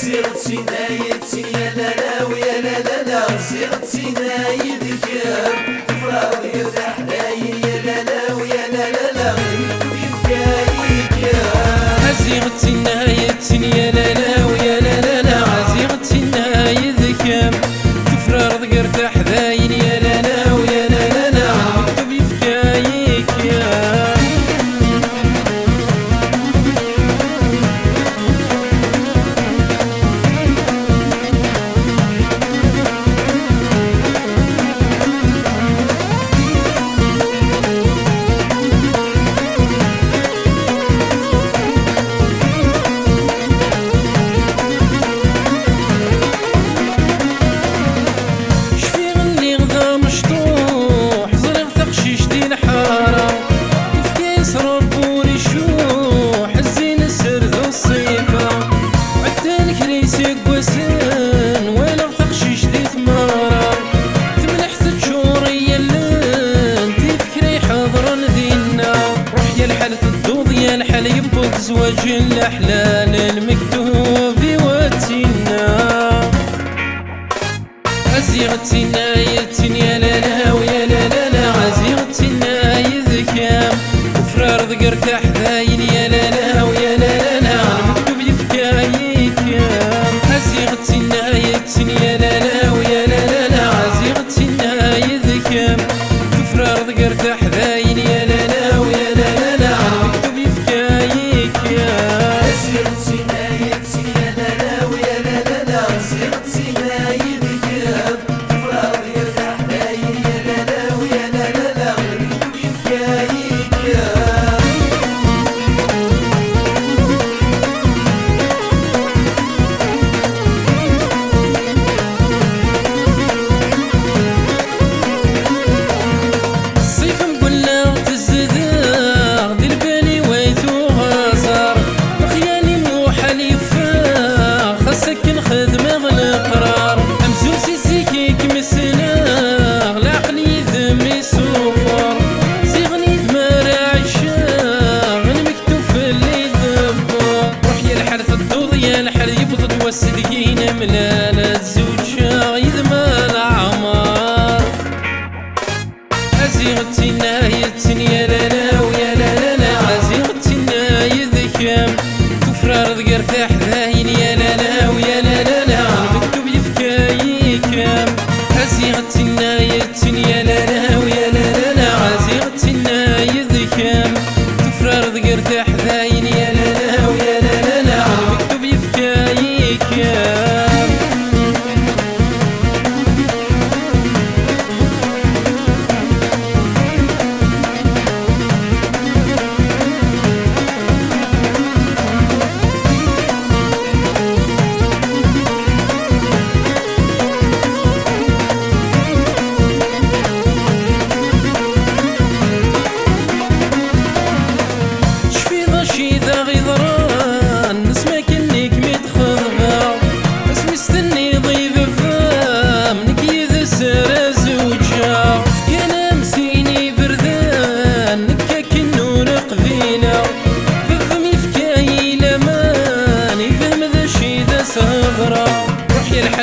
سيرتينا يتين يا لالا ويا لالا سيرتينا يذكر فراد يرتاح داين يا لالا ويا لالا عزيغتنا يتين يا لالا ويا لالا عزيغتنا يذكر تفرار ذكر تحذاين يا لالا ويا لالا مكتوب يفكايك يا الحال يبوك زواج الأحلال المكتوب واتينا عزيغتنا يتين يا لالا ويا لالا عزيغتنا يذكام وفرار ذكر تحذاين يا لالا ويا لالا المكتوب يفكايك عزيغتنا يتين يا لالا ويا لالا عزيغتنا يذكام وفرار ذكر تحذاين يا لالا ويا لالا والصدقين ملالا الزوجة يذمى العمار عزيغتنا يتين يا لالا ويا لالا عزيغتنا يذكام تفرار ذكر تحذاين يا لالا ويا لالا المكتوب يفكايك عزيغتنا يتين يا لالا ويا لالا عزيغتنا يذكام تفرار ذكر تحذاين يا لالا ويا لالا المكتوب يفكايك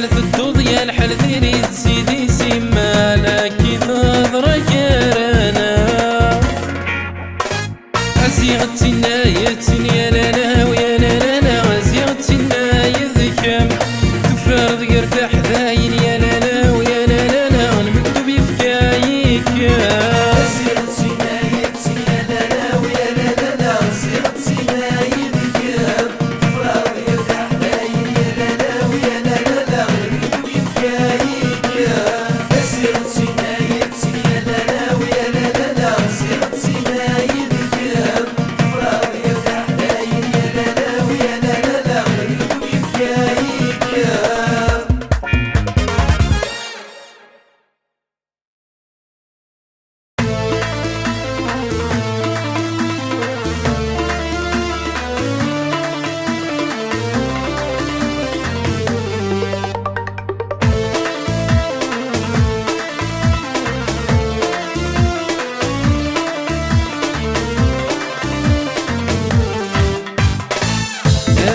الحلف الدوض يا الحل ذيري سيدي سمالك ثضرة كرنا عزيغتنا يتين يا لالا ويا لالا عزيغتنا يذكم تفرار ذكر تحذاين يا لالا ويا لالا المكتوب يفكايك عزيغتنا يتين يا لالا ويا لالا عزيغتنا يذكم تفرار ذكر تحذاين يا لالا ويا لالا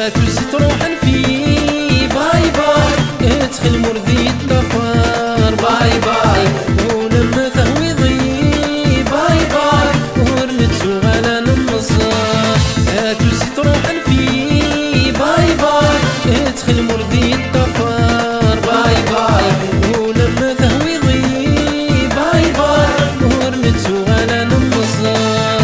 تزت روحا في المرضي الضفار باي باي ولما ثهوي ضي باي باي ورنتسو غلا نمصر هاتوسي تروحن في باي باي ادخل مرضي الضفار باي باي ولما ثهوي ضي باي باي ورنتسو غلا نمصر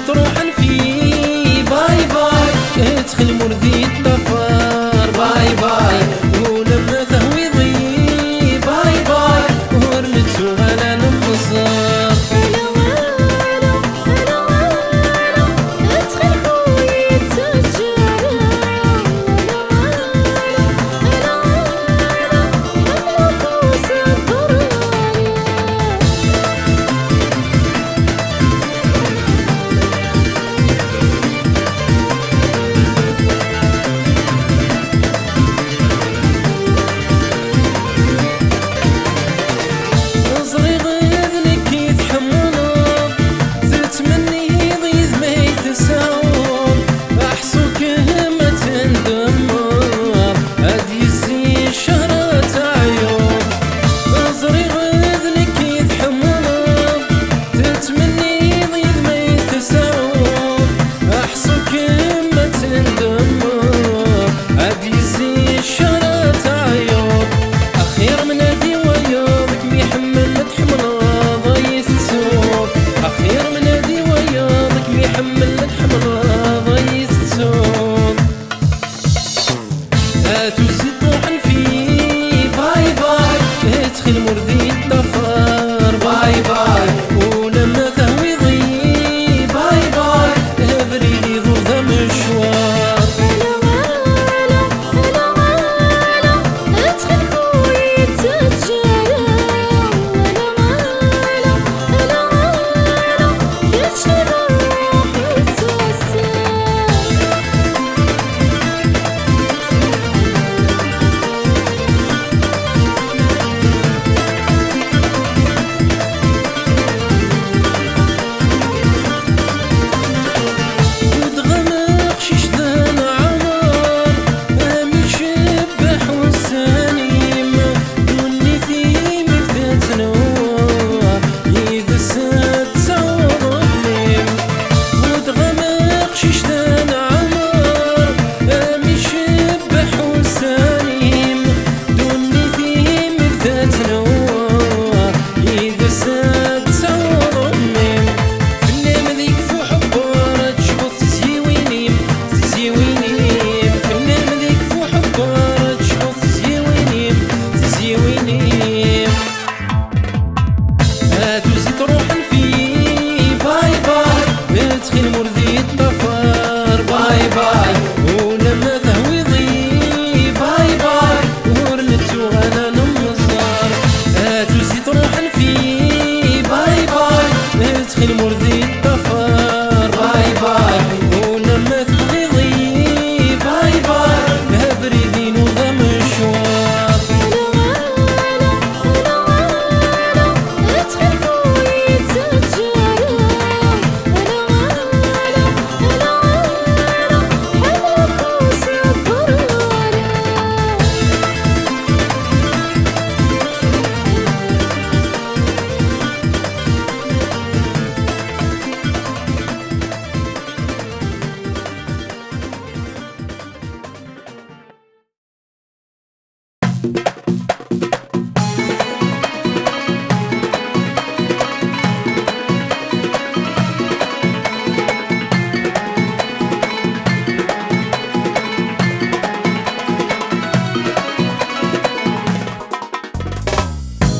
تروحن في باي باي ادخل مرضي الضفار باي باي ولما ثهوي ضي باي باي ورنتسو غلا نمصر ادخل مرضي الضفار باي باي ولما ثهوي ضي باي باي ابريدي ضو ذا مشوار ادخل خوي تتجرى يجرى الروح وتوسع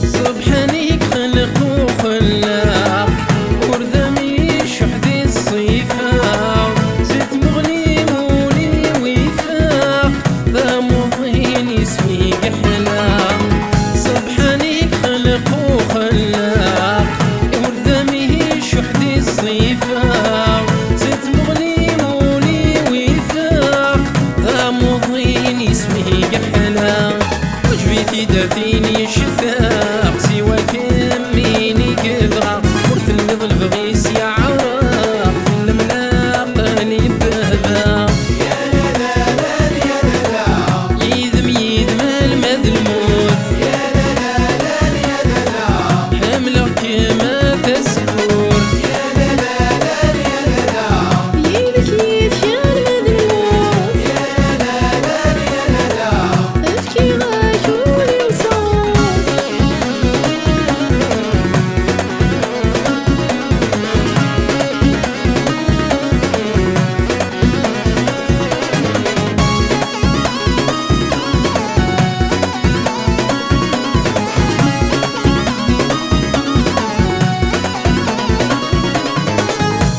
سبحانك خلق وخلاق وردمي شحدي الصفاق زيت مغني مولي وفاق ذا مضين اسمي قحلاق سبحانك خلق وخلاق وردمي شحدي الصفاق زيت مغني مولي وفاق ذا مضين اسمي قحلاق وجبيتي داتيني شفاق سوا كميني كذغا ورث النضل بغيس يا عراق في الملاقة لي بابا يا لا لا يا لا يذم المد الموت يا لا لا يا لا حملك ما تسكر يا لا لا يا لا يبكي في المد الموت يا لا لا يا لا ابكي غاشولي وصوت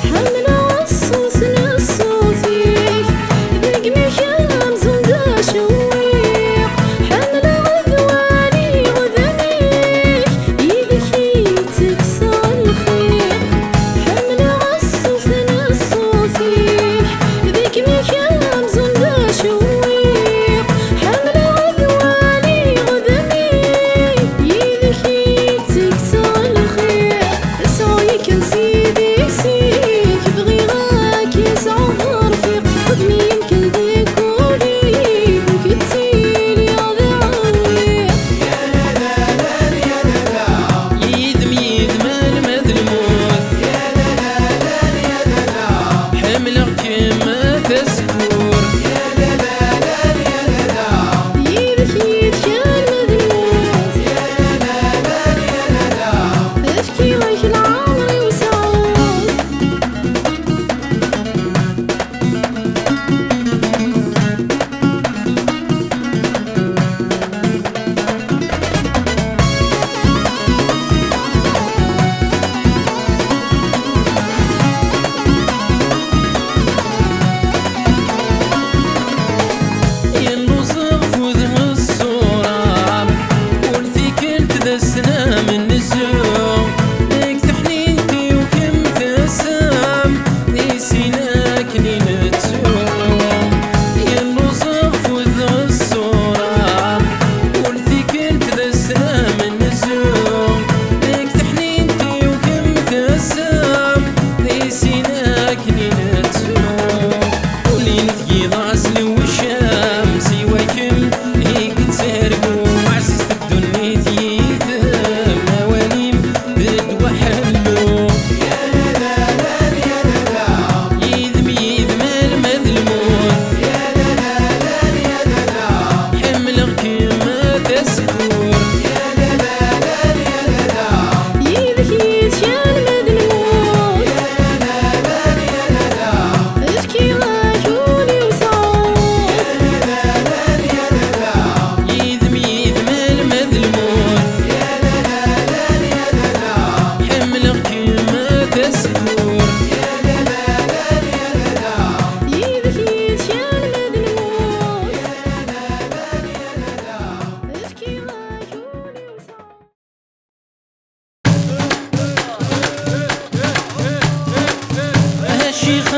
حملة والصوص نصو فيك ذقني شمس ودا شويق حملة غذواني وذنيك يبكي تكسر الخيق حملة والصوص نصو فيك ذقني شمس ودا شويق حملة غذواني وذنيك يبكي تكسر الخيق سويك نسيدي سيك بغيرك يسعر رفيق خدني يمكن ذيك وليك وكتسيلي هذا عويق يا لا لا يا لا يذم المد الموت يا لا لا يا لا حملك ما تسكر يا لا لا يا لا يبكي في المد الموت يا لا لا يا لا ابكي وجه العمر وسعود ينوصف وذه الصورة ورثيك انت ذا السنة من نزوم ليك تحنينتي وكم تسام نسيناك لين تسوم ينوصف وذه الصورة ورثيك انت ذا السنة من نزوم ليك تحنينتي وكم تسام نسيناك لين تسوم ولين تجي ضاسلي والشمس يواكل هيك تسرقو عززت الدنيا تيثم مواليم بد وحلو يا لا لا يا لا يذم المد الموت يا لا لا يا لا حملك ما تسكر يا لا لا يا لا يبكي في المد الموت يا لا لا يا لا ابكي غاشولي وسعود يا لا لا يا لا يذم المد الموت يا لا لا يا لا حملك ما تسكر يا لا لا يا لا يبكي في المد الموت لا لا يا لا ابكي غاشولي وسعود الشيخ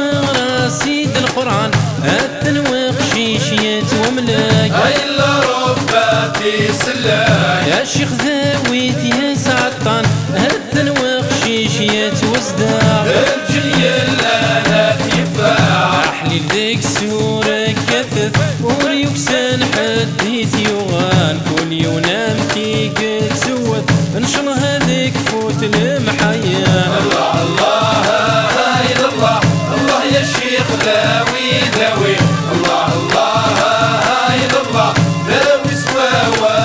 رصيد القرآن التنويق شيشية وملاك إلا رباتي سلاك يا شيخ ذاويت يا سعطان التنويق شيشية وزداق الجلي لا كفاح أحلي ذيك سورة كثث وريوكسان حديث يوغان كل يونام كيك تسود انشر هذيك فوت المحيان الله الله إلا الله الله يا شيخ داوي داوي الله الله إلا الله داوي سواوا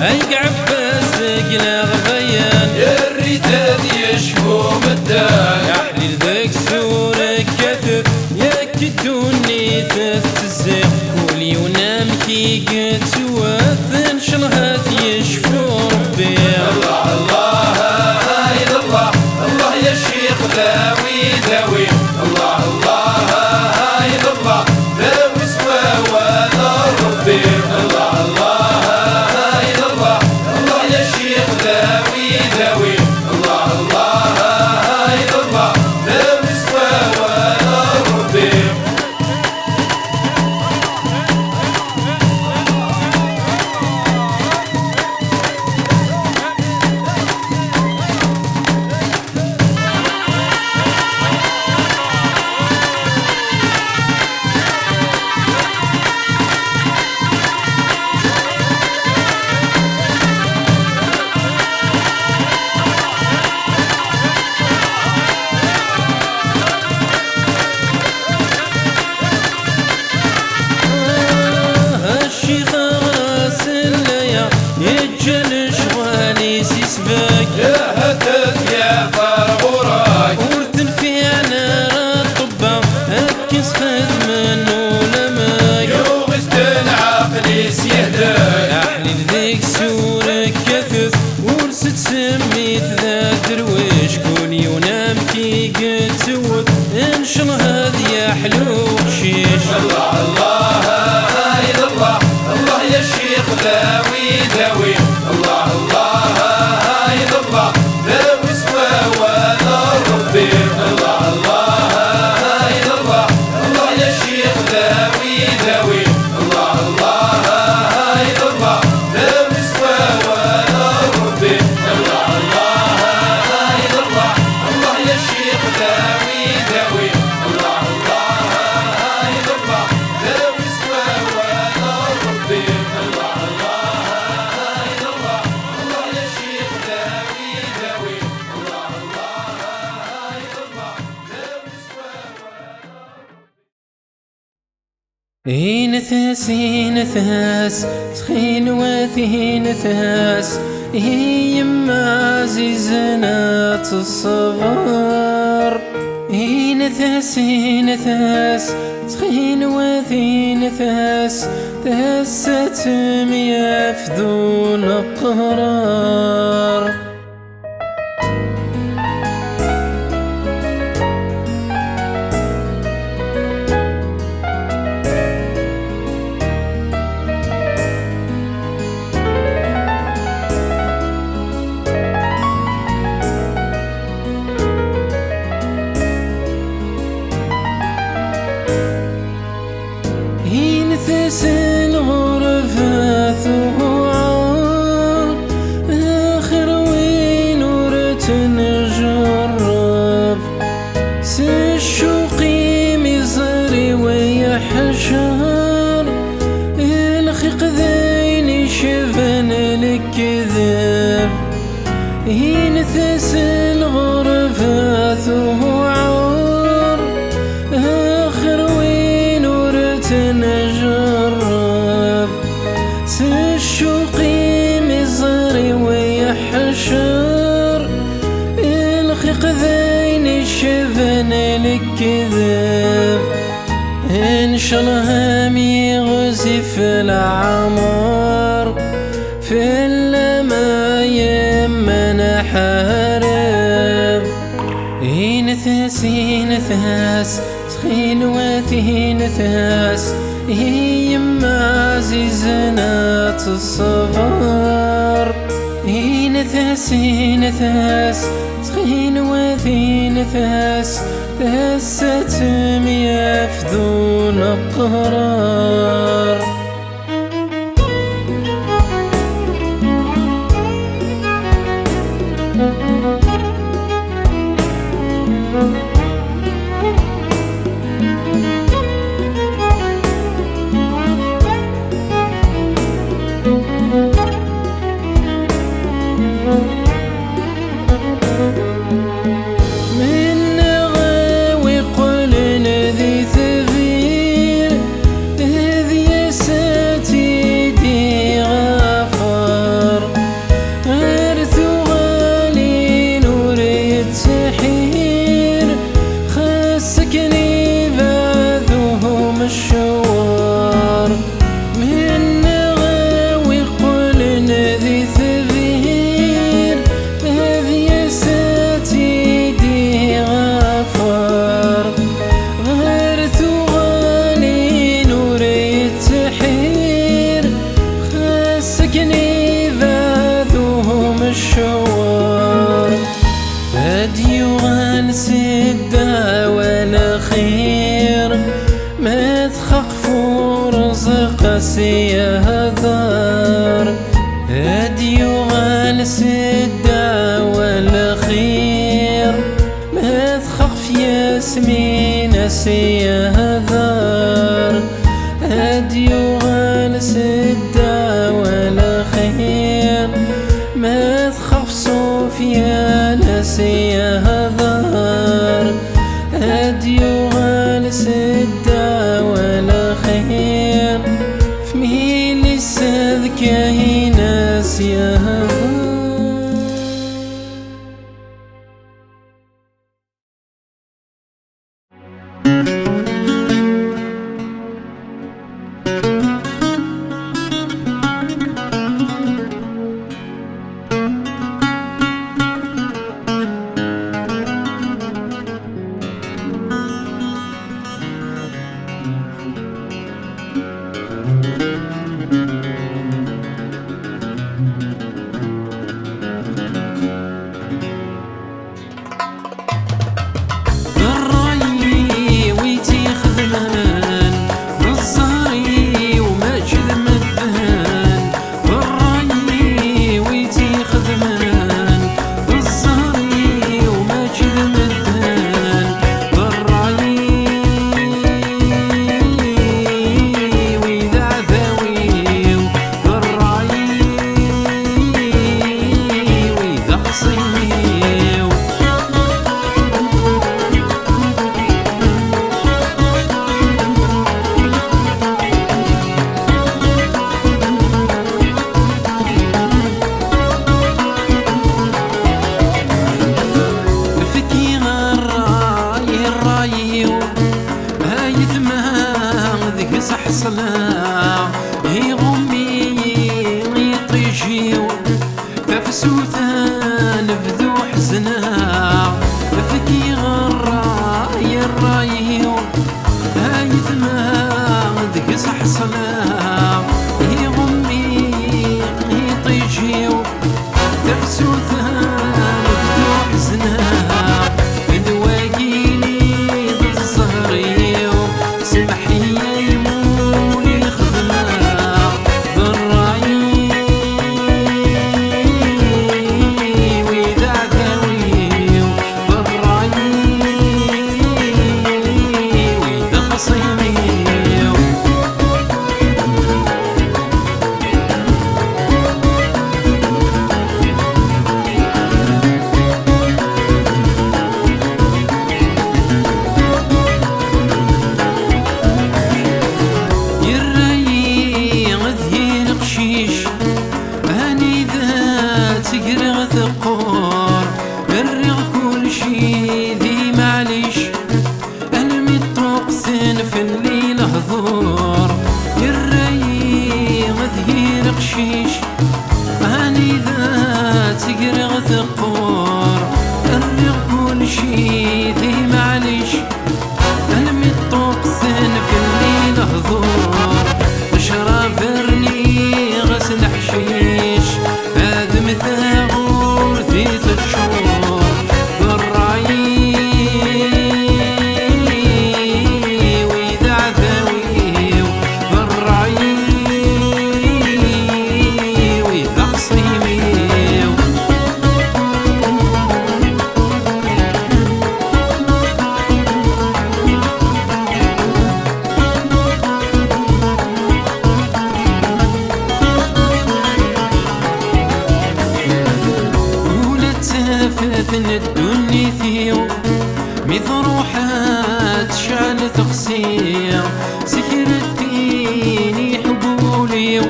هيك عباس قلا غفيان يا الريتاد يشكو مدان يا حليل ذاك سورك كثف يا كدوني تتزق كولي ونام كي قتوث ان شاء الله يشفو ربي الله الله هاي الله الله يا شيخ داوي داوي الله الله هاي الله داوي سوا وانا ربي الله الله هاي الله الله يا شيخ داوي داوي الله الله هاي الله داوي سوا وانا ربي يا هتت يا فرغوراك ورثن في نار الطبة هكس خد منو لماك يوغست العقل سيهداك يا حليل ذيك سورك كثف ورست سميت ذا درويش كوني ونام كي قد سوت ان شاء الله هذا يا حلو بشيش الله الله هاي الله الله يا شيخ داوي داوي الله الله هاي الله داوي سوا وانا ربي الله الله هاي الله الله يا شيخ داوي داوي الله الله هاي الله داوي سوا وانا ربي الله الله هاي الله الله يا شيخ داوي داوي الله الله هاي الله داوي سوا وانا ربي الله الله هاي الله الله يا شيخ داوي داوي الله الله هاي الله داوي سوا نثاس تخين وثي نثاس هي يما زيزنات الصبر نثاس تخين وثي نثاس تهست يفذون قرار نثاس الغرفة ثوار آخر وين ورت نجرب سشوقي مزري ويحشر الخيق ذيني شفن الكذب نثاس الغرفة ثوار آخر وين ورت نجرب سشوقي مزري ويحشر الخيق ذين الشفن الكذب إن شاء الله هم يغزف العمر في اللما يمنا حارب نثاس تخين وثي نثاس هي يما زيزنات الصبر نثاس تخين وثي نثاس تهست يفذون قرار من غاوي قول ذي ثغير هذي ناسي هذار هاديو غنسدا ولا خير ما تخاف صوفيا ناسي هذار هاديو غنسدا ولا خير فميلي السذكاهي ناسي هذار. صلاة هي غمي يطيجيو ففسوثان بذو حزنا فكي غرا يرايو هاي ثمان ذك صح صلاة هي غمي يطيجيو ففسوثان بذو حزنا ذواقيني بالزهريو سمحي ثقور الرغ كل شي ذي معليش المي الطقسن في الليل هذور الريغ ذي نقشيش هاني ذا تقرغ ثقور الرغ كل شي ذي معليش المي الطقسن في الليل هذور اشرب برني غسل حشيش هذا مثال فتن الدنيا فيو مذروحات شعل تقصير سكر الدين حبوليو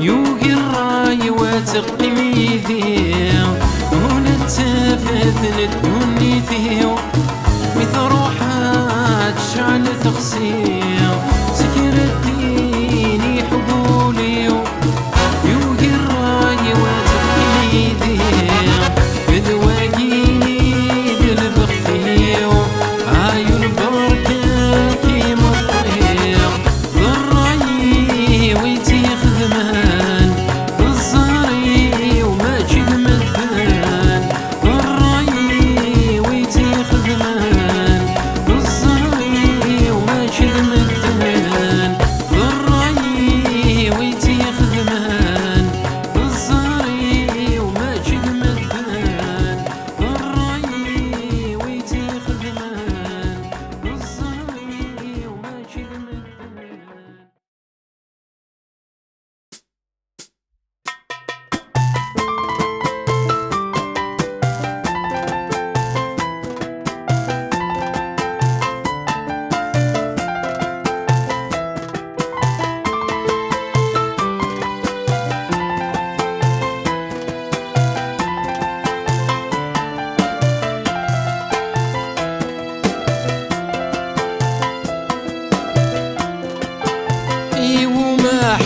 يوقي الراي وتقي ميذير هنا فتن الدنيا فيو مذروحات شعل تقصير سكر الدين حبوليو يوقي الراي وتقي ميذير Thank you.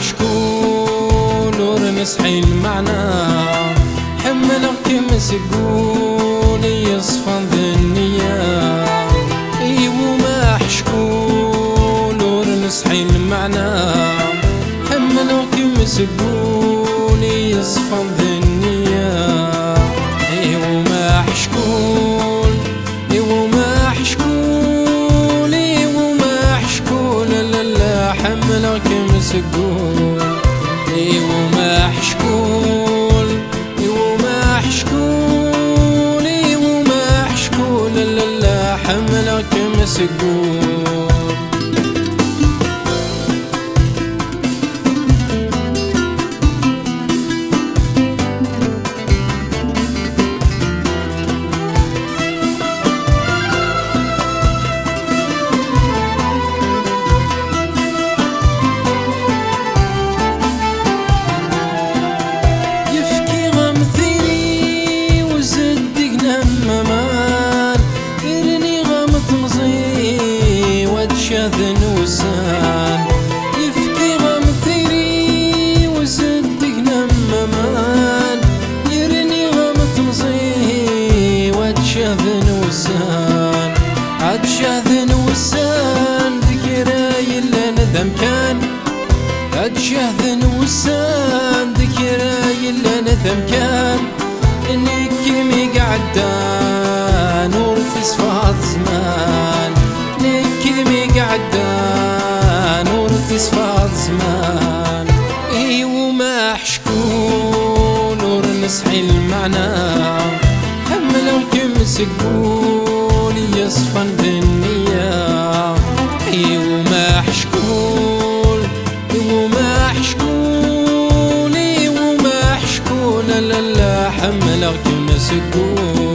شكون ورنسحي المعنى حملك مسكون يصفن ذنيا ايو ما شكون ورنسحي المعنى حملك مسكون يصفن ذنيا ايو ما شكون ايو ما شكون ايو ما شكون لا حملك مسكون ايو ما شكون ايو ما شكون ايو ما شكون لا حملك مسكون شاذن وسان يفكي غمثيري وزدك نممان يرني غمثمصي واتشاذن وسان عتشاذن وسان ذكراي اللي ندم كان عتشاذن وسان ذكراي اللي ندم كان انك كيمي قعدان ورث صفات زمان كلمي قعدان ورث صفات زمان ايو ما حشكون ورنسحي المعنى حملك مسكون يصفن بالنية ايو ما حشكون ايو ما حشكون ايو ما حشكون لا حملك مسكون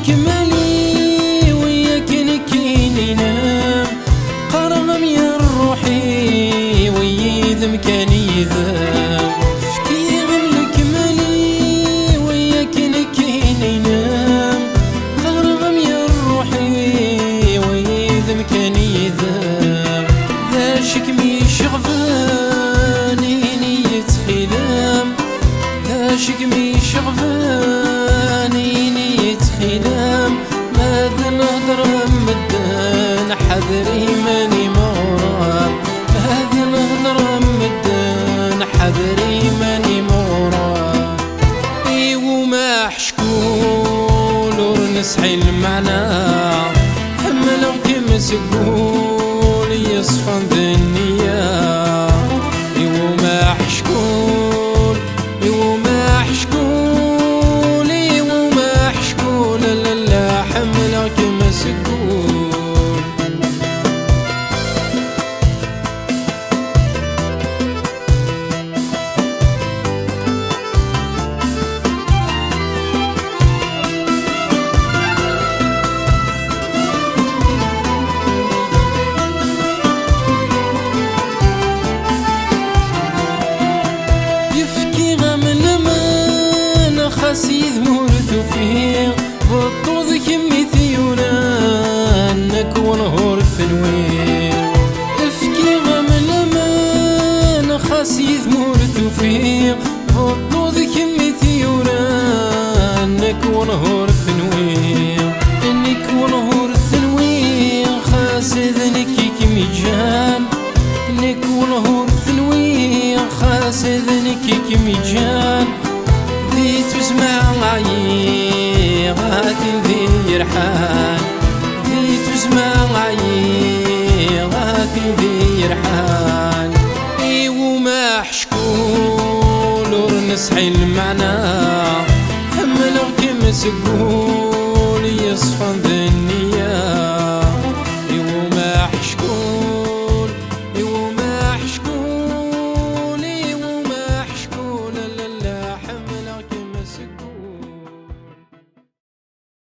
كمالي وياك نكيني نام قرغم يا روحي ويذم كان يذاب فكي غملك مالي وياك نكيني نام قرغم يا روحي ويذم كان يذاب ذا شكمي شغفاني نية خلام ذا شكمي شغفاني خلام ماذا نهضر مدان حذري ماني مراد ماذا نهضر مدان حذري ماني مراد ايو ما حشكون ورنسحي المعنى حملك مسكون يصفن ذنيا ايو ما حشكون ايو ما حشكون لا حملك مسكون يفكي غم لمن خسيذ مرثو فيه بطوذ كمي ثيورانك ونهور الثنوين افكي غم لمن خسيذ مرثو فيه بطوذ كمي ثيورانك ونهور الثنوين انك ونهور الثنوين خاسذنك كمي جان انك ونهور الثنوين خاسذنك كمي جان ذي تسمع عيي غاتي ذي يرحان ذي تسمع عيي غاتي ذي يرحان ايو ما حشكون ورنسحي المعنى حملك مسكون يصفن